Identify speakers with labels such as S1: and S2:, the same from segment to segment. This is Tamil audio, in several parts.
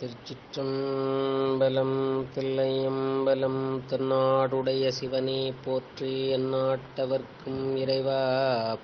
S1: திருச்சிற்றம்பலம். தில்லையம்பலம். தென்னாடுடைய சிவனே போற்றி. எந்நாட்டவர்க்கும் இறைவா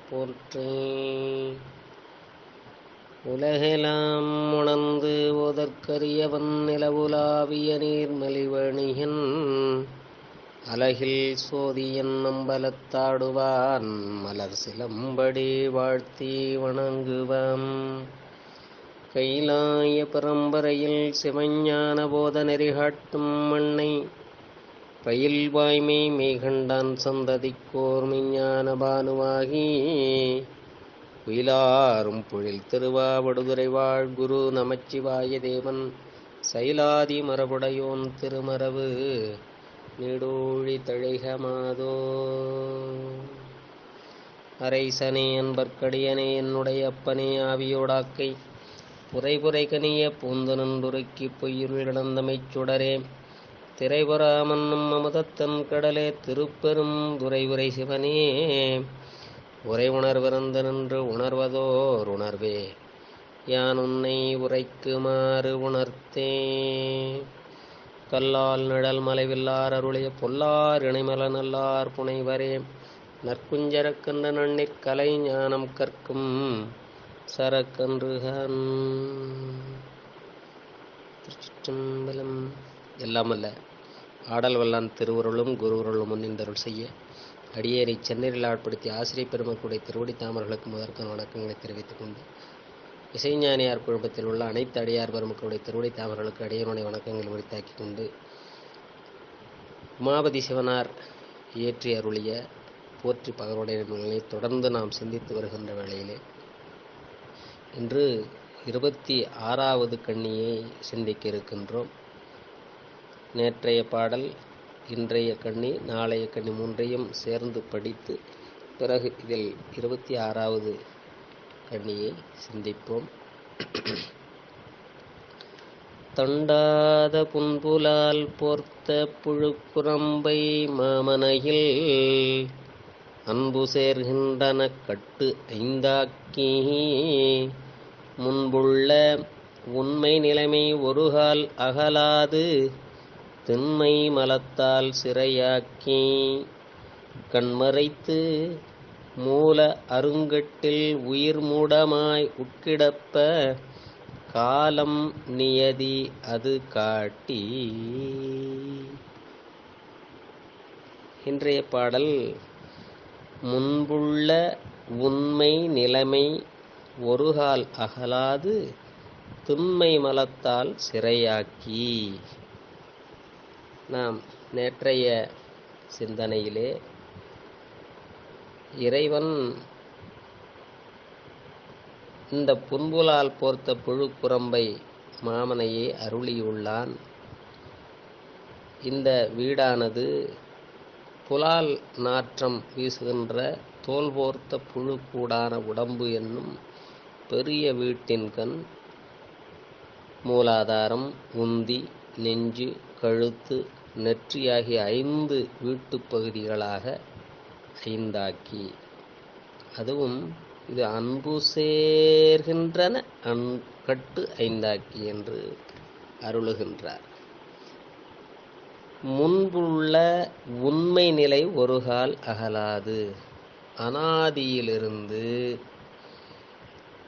S1: போற்றி. உலகெலாம் உணர்ந்து ஓதற்கரியவன் நிலவுலாவிய நீர்மலிவணியன் அலகில் சோதியன் அம்பலத்தாடுவான் மலர் சிலம்படி வாழ்த்தி வணங்குவான். கைலாய பரம்பரையில் சிவஞான போத நெறிகாட்டும் மண்ணை பயில் வாய்மை மெய்கண்டான் சந்ததிக்கோர் மெய்ஞான பானுவாகி குயிலாரும் பொழில் திருவாவடுதுறை வாழ் குரு நமச்சிவாய தேவன் சைலாதி மரபுடையோன் திருமரபு நீடூழி தழைகமாதோ. அரைசனே அன்பர்க்கடியனே என்னுடைய அப்பனே ஆவியோடாக்கை புரைபுரை கனிய பூந்தனந்துருக்கி பொய்யுள் இழந்தமைச் சுடரே திரைபுறாமன்னும் அமுதத்தன் கடலே திருப்பெரும் துரைவுரை சிவனே உரை உணர்விறந்து நின்று உணர்வதோர் உணர்வே யான் உன்னை உரைக்குமாறு உணர்த்தே. கல்லால் நிழல் மலைவில்லார் அருளிய பொல்லார் இணைமல நல்லார் புனைவரே நற்குஞ்சரக்கன்ற நன்னிற் கலை ஞானம் கற்கும் சரக்கன்றுகன். திருச்சிற்றம்பலம். எல்லாமல்ல ஆடல் வல்லான் திருவுருளும் குருவுருளும் முன்னின்றருள் செய்ய அடியேறி சென்னையில் ஆட்படுத்தி ஆசிரியர் பெருமக்களுடைய திருவடி தாமர்களுக்கு முதற்கான வணக்கங்களை தெரிவித்துக் கொண்டு இசைஞானியார் குழுமத்தில் உள்ள அனைத்து அடியார் பெருமக்களுடைய திருவடி தாமர்களுக்கு அடியனுடைய வணக்கங்களை உரித்தாக்கிக் கொண்டு உமாபதி சிவனார் இயற்றி அருளிய போற்றி பகருடைய நிலையை தொடர்ந்து நாம் சிந்தித்து வருகின்ற வேளையிலே இன்று 26வது கண்ணியை சிந்திக்க இருக்கின்றோம். நேற்றைய பாடல், இன்றைய கண்ணி, நாளைய கண்ணி மூன்றையும் சேர்ந்து படித்து பிறகு இதில் 26வது கண்ணியை சிந்திப்போம். தண்டாத புன்புலால் போர்த்த புழுக்குரம்பை மாமனையில் அன்பு சேர்கின்றன கட்டு ஐந்தாக்கி முன்புள்ள உண்மை நிலைமை ஒருகால் அகலாது திண்மை மலத்தால் சிறையாக்கி கண்மறைத்து மூல அருங்கட்டில் உயிர் மூடமாய் உட்கிடப்ப காலம் நியதி அது காட்டி. இன்றைய பாடல், முன்புள்ள உண்மை நிலைமை ஒருகால் அகலாது திண்மை மலத்தால் சிறையாக்கி. நாம் நேற்றைய சிந்தனையிலே இறைவன் இந்த புன்புலால் போர்த்த புழுக்குரம்பை மாமனையே அருளியுள்ளான். இந்த வீடானது புலால் நாற்றம் வீசுகின்ற தோல் போர்த்த புழுக்கூடான உடம்பு என்னும் பெரிய வீட்டின் கண் மூலாதாரம், உந்தி, நெஞ்சு, கழுத்து, நெற்றி ஆகிய 5 வீட்டுப் பகுதிகளாக ஐந்தாக்கி, அதுவும் இது அன்பு சேர்கின்றன கட்டு ஐந்தாக்கி என்று அருளுகின்றார். முன்புள்ள உண்மை நிலை ஒருகால் அகலாது, அனாதியிலிருந்து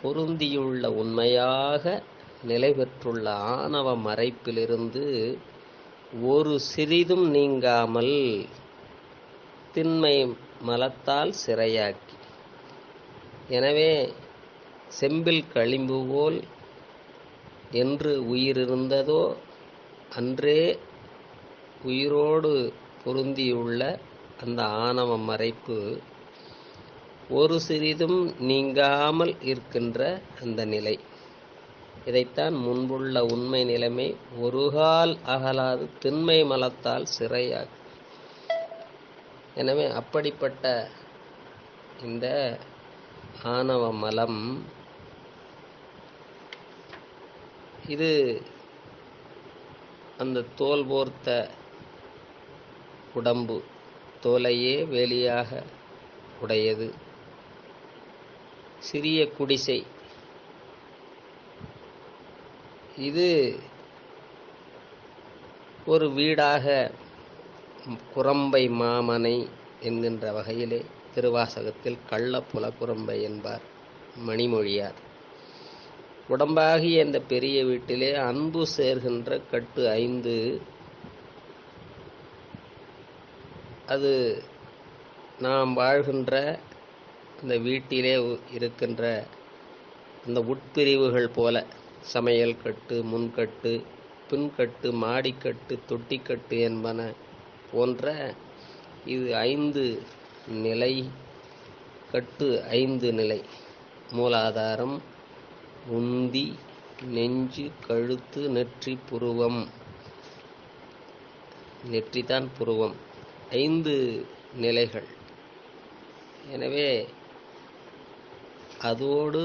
S1: பொருந்தியுள்ள உண்மையாக நிலை பெற்றுள்ள ஆணவ மறைப்பிலிருந்து ஒரு சிறிதும் நீங்காமல் திண்மை மலத்தால் சிறையாக்கி. எனவே செம்பில் களிம்பு போல் என்று உயிரிருந்ததோ அன்றே உயிரோடு பொருந்தியுள்ள அந்த ஆணவ மறைப்பு ஒரு சிறிதும் நீங்காமல் இருக்கின்ற அந்த நிலை, இதைத்தான் முன்புள்ள உண்மை நிலைமை ஒருகால் அகலாது திண்மை மலத்தால் சிறையாக்கி. எனவே அப்படிப்பட்ட இந்த ஆணவ மலம் இது அந்த தோல் போர்த்த உடம்பு, தோலையே வேலியாக உடையது. சிறிய குடிசை, இது ஒரு வீடாக குரம்பை மாமனை என்கின்ற வகையிலே திருவாசகத்தில் கள்ளப்புல குரம்பை என்பார் மணிமொழியார். உடம்பாகிய இந்த பெரிய வீட்டிலே அன்பு சேர்கின்ற கட்டு 5, அது நாம் வாழ்கின்ற இந்த வீட்டிலே இருக்கின்ற அந்த உட்பிரிவுகள் போல சமையல் கட்டு, முன்கட்டு, பின்கட்டு, மாடிக்கட்டு, தொட்டிக்கட்டு என்பன போன்ற இது 5 நிலை கட்டு. 5 நிலை: மூலாதாரம், உந்தி, நெஞ்சு, கழுத்து, நெற்றி, புருவம். நெற்றிதான் புருவம். 5 நிலைகள். எனவே அதோடு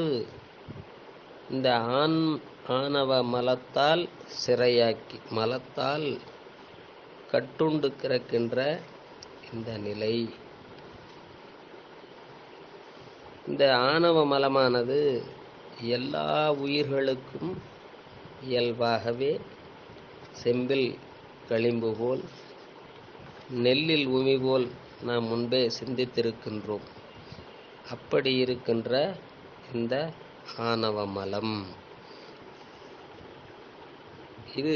S1: இந்த ஆணவ மலத்தால் சிறையாக்கி, மலத்தால் கட்டுண்டு கிடக்கின்ற இந்த நிலை, இந்த ஆணவ மலமானது எல்லா உயிர்களுக்கும் இயல்பாகவே செம்பில் களிம்பு போல், நெல்லில் உமி போல் நாம் முன்பே சிந்தித்திருக்கின்றோம். அப்படி இருக்கின்ற இந்த ஆணவ மலம், இது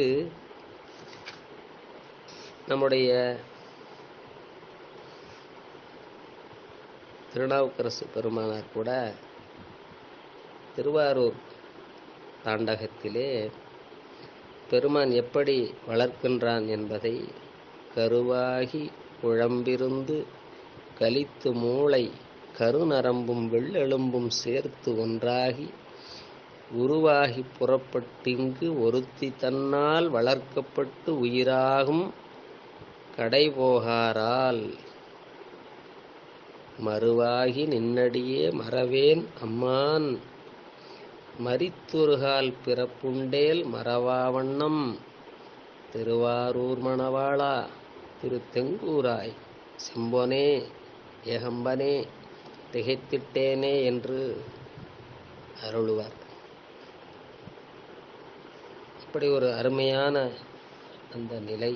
S1: நம்முடைய திருநாவுக்கரசு பெருமானார் கூட திருவாரூர் தாண்டகத்திலே பெருமான் எப்படி வளர்க்கின்றான் என்பதை, கருவாகி குழம்பிருந்து கலித்து மூளை கருநரம்பும் வெள்ளெலும்பும் சேர்த்து ஒன்றாகி உருவாகி புறப்பட்டிங்கு ஒருத்தி தன்னால் வளர்க்கப்பட்டு உயிராகும் கடைபோகாரால் மறுவாகி நின்னடியே மறவேன் அம்மான் மரித்தொருகால் பிறப்புண்டேல் மறவாவண்ணம் திருவாரூர் மணவாளா திருத்தெங்கூராய் செம்பொனே ஏகம்பனே திகைத்திட்டேனே என்று அருளுவார். அப்படி ஒரு அருமையான அந்த நிலை.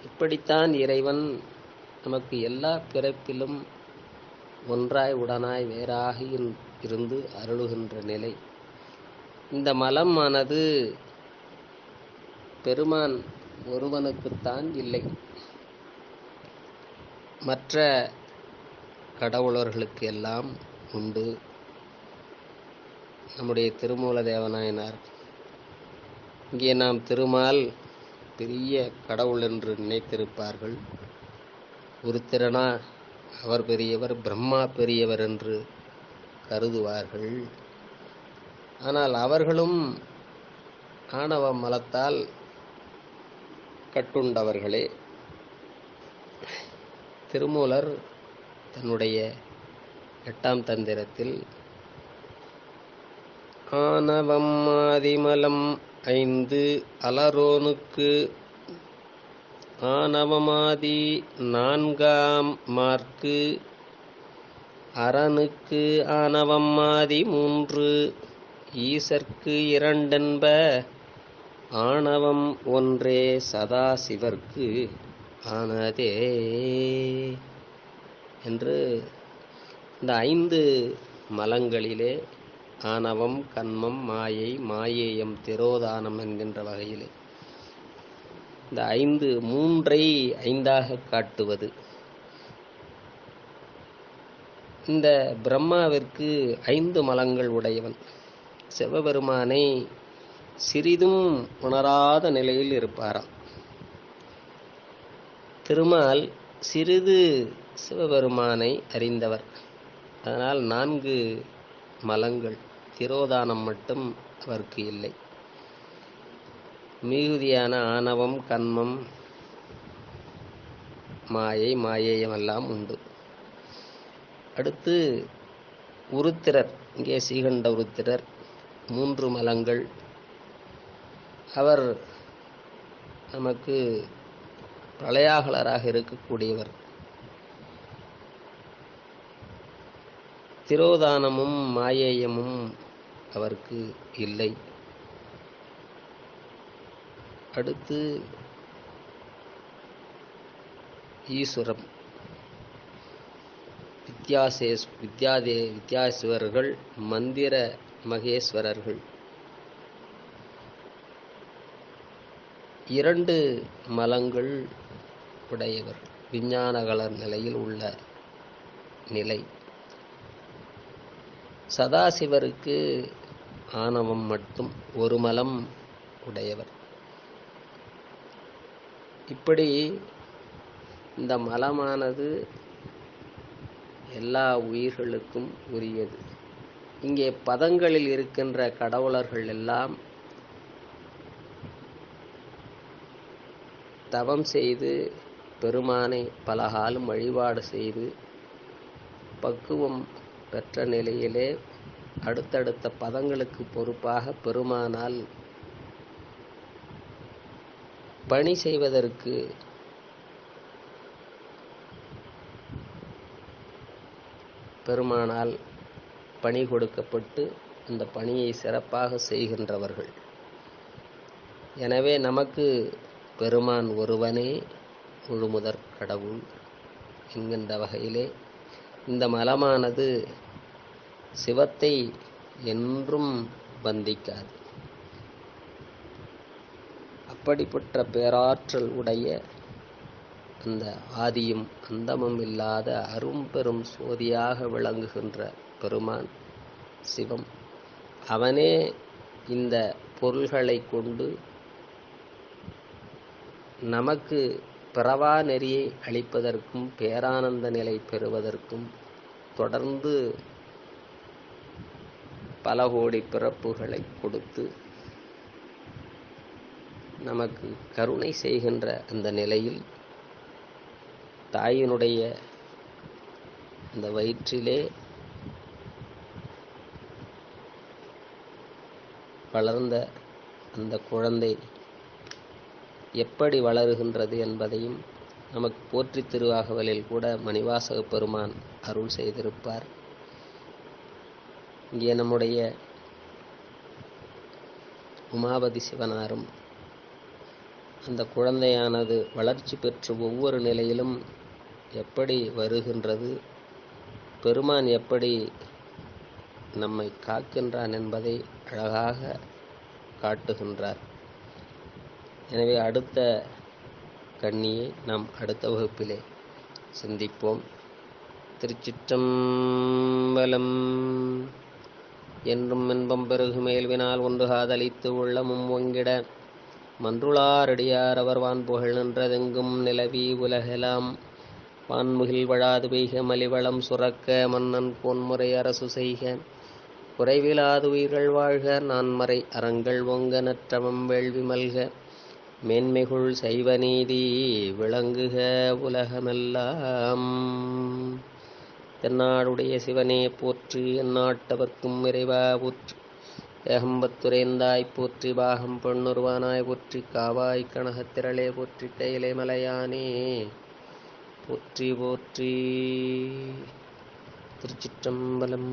S1: இப்படித்தான் இறைவன் நமக்கு எல்லா பிறப்பிலும் ஒன்றாய் உடனாய் வேறாக இருந்து அருளுகின்ற நிலை. இந்த மலமானது பெருமான் ஒருவனுக்குத்தான் இல்லை, மற்ற கடவுளர்களுக்கு எல்லாம் உண்டு. நம்முடைய திருமூல தேவநாயனார், இங்கே நாம் திருமால் பெரிய கடவுள் என்று நினைத்திருப்பார்கள். உருத்திரனா அவர் பெரியவர், பிரம்மா பெரியவர் என்று கருதுவார்கள். ஆனால் அவர்களும் ஆணவ மலத்தால் கட்டுண்டவர்களே. திருமூலர் தன்னுடைய 8ஆம் தந்திரத்தில் ஆணவம் ஆதிமலம் 5 அலரோனுக்கு ஆணவமாதி 4ஆம் மார்க்கு அரனுக்கு ஆணவம் ஆதி 3 ஈசர்க்கு 2 என்ப ஆணவம் ஒன்றே சதாசிவர்க்கு ஆனதே என்று இந்த 5 மலங்களிலே ஆணவம், கன்மம், மாயை, மாயேயம், திரோதானம் என்கின்ற வகையிலே இந்த 3ஐ 5ஆக காட்டுவது. இந்த பிரம்மாவிற்கு 5 மலங்கள் உடையவன். சிவபெருமானை சிறிதும் உணராத நிலையில் இருப்பாராம். திருமால் சிறிது சிவபெருமானை அறிந்தவர். அதனால் 4 மலங்கள், திரோதானம் மட்டும் அவருக்கு இல்லை. மிகுதியான ஆணவம், கன்மம், மாயை, மாயேயம் எல்லாம் உண்டு. அடுத்து உருத்திரர், இங்கே சீகண்ட உருத்திரர் 3 மலங்கள். அவர் நமக்கு பிரளயாகலராக இருக்கக்கூடியவர். திரோதானமும் மாயேயமும் அவருக்கு இல்லை. அடுத்து ஈஸ்வரம், வித்யாசுவர்கள், மந்திர மகேஸ்வரர்கள். 2 மலங்கள் உடையவர். விஞ்ஞான கலர் நிலையில் உள்ள நிலை. சதாசிவருக்கு ஆணவம் மட்டும் 1 மலம் உடையவர். இப்படி இந்த மலமானது எல்லா உயிர்களுக்கும் உரியது. இங்கே பதங்களில் இருக்கின்ற கடவுளர்கள் எல்லாம் தவம் செய்து பெருமானை பலகாலம் வழிபாடு செய்து பக்குவம் பெற்ற நிலையிலே அடுத்தடுத்த பதங்களுக்கு பொறுப்பாக பெருமானால் பணி செய்வதற்கு பெருமானால் பணி கொடுக்கப்பட்டு அந்த பணியை சிறப்பாக செய்கின்றவர்கள். எனவே நமக்கு பெருமான் ஒருவனே முழுமுதற் கடவுள் என்கின்ற வகையிலே இந்த மலமானது சிவத்தை என்றும் பந்திக்காது. அப்படிப்பட்ட பேராற்றல் உடைய அந்த ஆதியும் அந்தமும் இல்லாத அரும்பெரும் சோதியாக விளங்குகின்ற பெருமான் சிவம். அவனே இந்த பொருள்களை கொண்டு நமக்கு பிறவா நெறியை அளிப்பதற்கும் பேரானந்த நிலை பெறுவதற்கும் தொடர்ந்து பல கோடி பிறப்புகளை கொடுத்து நமக்கு கருணை செய்கின்ற அந்த நிலையில் தாயினுடைய அந்த வயிற்றிலே வளர்ந்த அந்த குழந்தை எப்படி வளருகின்றது என்பதையும் நமக்கு போற்றி திருவாகவலில் கூட மணிவாசக பெருமான் அருள் செய்திருப்பார். இங்கே நம்முடைய உமாபதி சிவனாரும் அந்த குழந்தையானது வளர்ச்சி பெற்று ஒவ்வொரு நிலையிலும் எப்படி வருகின்றது, பெருமான் எப்படி நம்மை காக்கின்றான் என்பதை அழகாக காட்டுகின்றார். எனவே அடுத்த கண்ணியை நாம் அடுத்த வகுப்பிலே சிந்திப்போம். திருச்சிற்றம்பலம். என்றும் இன்பம் பெருகு மேல்வினால் ஒன்று காதலித்து உள்ளமும் ஒங்கிட மன்றுளாரடியார் அவர் வான்புகழ் நின்றதெங்கும் நிலவி உலகெலாம் வான்முகில் வழாது பெய்க மலிவளம் சுரக்க மன்னன் கோன்முறை அரசு செய்க குறைவிலாது உயிர்கள் வாழ்க நான்மறை அறங்கள் ஒங்க நற்றமம் வேள்வி மல்க மேன்மைகுள் சைவ நீதி விளங்குக உலகமெல்லாம். தென்னாடுடைய சிவனே போற்றி, எந்நாட்டவர்க்கும் இறைவா போற்றி, ஏகம்பத்துரைந்தாய் போற்றி, பாகம் பெண்ணுருவானாய் போற்றி, காவாய் கனகத்திரளே போற்றி, கையிலை மலையானே போற்றி போற்றி. திருச்சிற்றம்பலம்.